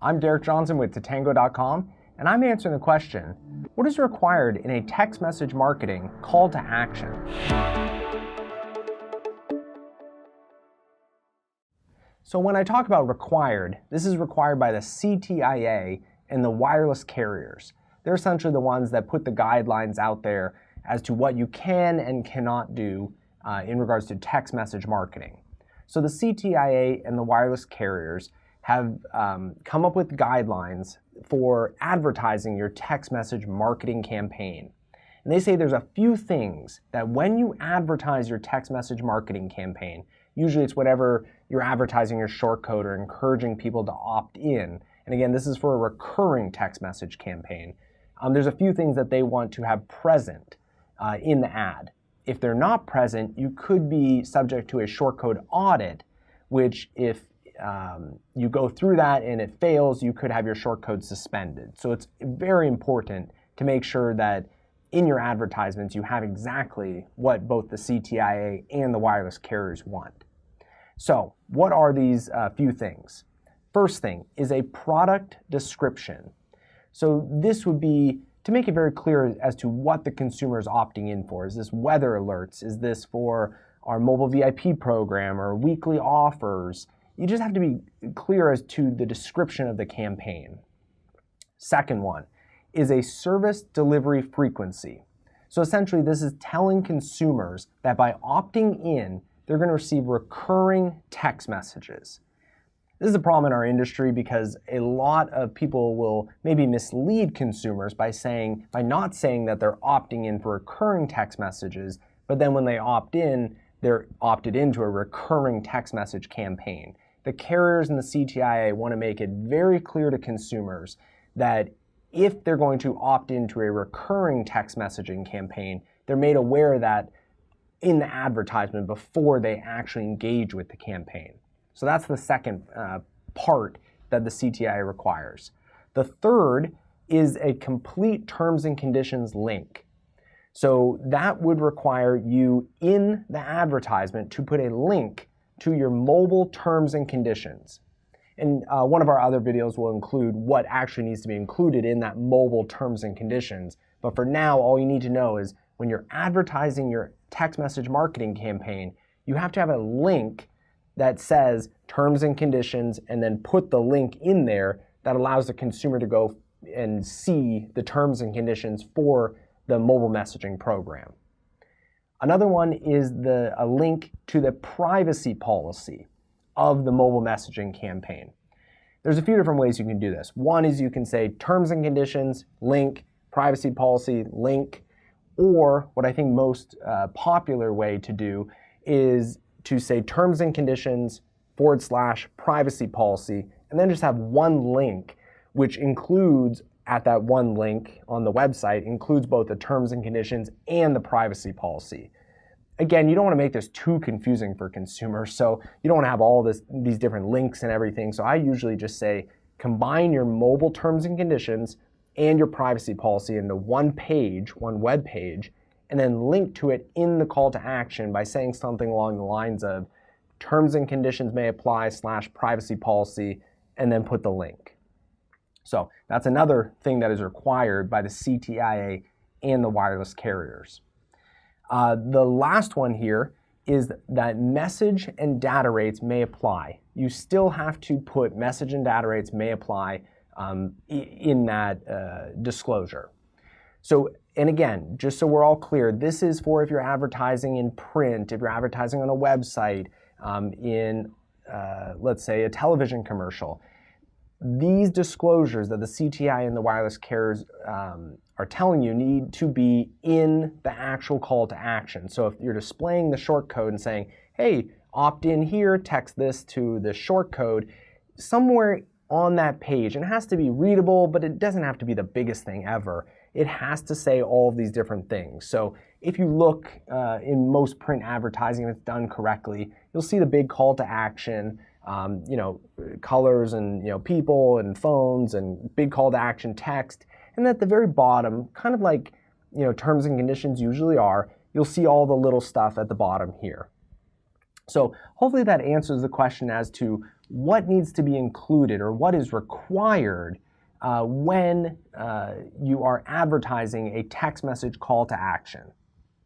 I'm Derek Johnson with Tatango.com, and I'm answering the question, what is required in a text message marketing call to action? So when I talk about required, this is required by the CTIA and the wireless carriers. They're essentially the ones that put the guidelines out there as to what you can and cannot do in regards to text message marketing. So the CTIA and the wireless carriers have come up with guidelines for advertising your text message marketing campaign. And they say there's a few things that when you advertise your text message marketing campaign, usually it's whatever you're advertising your short code or encouraging people to opt in. And again, this is for a recurring text message campaign. There's a few things that they want to have present in the ad. If they're not present, you could be subject to a short code audit, which if you go through that and it fails, you could have your short code suspended. So it's very important to make sure that in your advertisements you have exactly what both the CTIA and the wireless carriers want. So what are these few things? First thing is a product description. So this would be to make it very clear as to what the consumer is opting in for. Is this weather alerts? Is this for our mobile VIP program or weekly offers? You just have to be clear as to the description of the campaign. Second one is a service delivery frequency. So essentially this is telling consumers that by opting in, they're going to receive recurring text messages. This is a problem in our industry because a lot of people will maybe mislead consumers by not saying that they're opting in for recurring text messages, but then when they opt in, they're opted into a recurring text message campaign. The carriers and the CTIA want to make it very clear to consumers that if they're going to opt into a recurring text messaging campaign, they're made aware of that in the advertisement before they actually engage with the campaign. So that's the second part that the CTIA requires. The third is a complete terms and conditions link. So that would require you in the advertisement to put a link to your mobile terms and conditions. And one of our other videos will include what actually needs to be included in that mobile terms and conditions. But for now, all you need to know is when you're advertising your text message marketing campaign, you have to have a link that says terms and conditions and then put the link in there that allows the consumer to go and see the terms and conditions for the mobile messaging program. Another one is a link to the privacy policy of the mobile messaging campaign. There's a few different ways you can do this. One is you can say terms and conditions, link, privacy policy, link, or what I think most popular way to do is to say terms and conditions / privacy policy, and then just have one link, which includes at that one link on the website, includes both the terms and conditions and the privacy policy. Again, you don't want to make this too confusing for consumers, so you don't want to have all these different links and everything. So I usually just say combine your mobile terms and conditions and your privacy policy into one page, one web page, and then link to it in the call to action by saying something along the lines of terms and conditions may apply / privacy policy, and then put the link. So that's another thing that is required by the CTIA and the wireless carriers. The last one here is that message and data rates may apply. You still have to put message and data rates may apply in that disclosure. So, and again, just so we're all clear, this is for if you're advertising in print, if you're advertising on a website, let's say a television commercial. These disclosures that the CTI and the wireless carriers are telling you need to be in the actual call to action. So if you're displaying the short code and saying, hey, opt in here, text this to the short code, somewhere on that page, and it has to be readable, but it doesn't have to be the biggest thing ever. It has to say all of these different things. So if you look in most print advertising, if it's done correctly, you'll see the big call to action, colors and people and phones and big call to action text. And at the very bottom, kind of like terms and conditions usually are, you'll see all the little stuff at the bottom here. So hopefully that answers the question as to what needs to be included or what is required when you are advertising a text message call to action.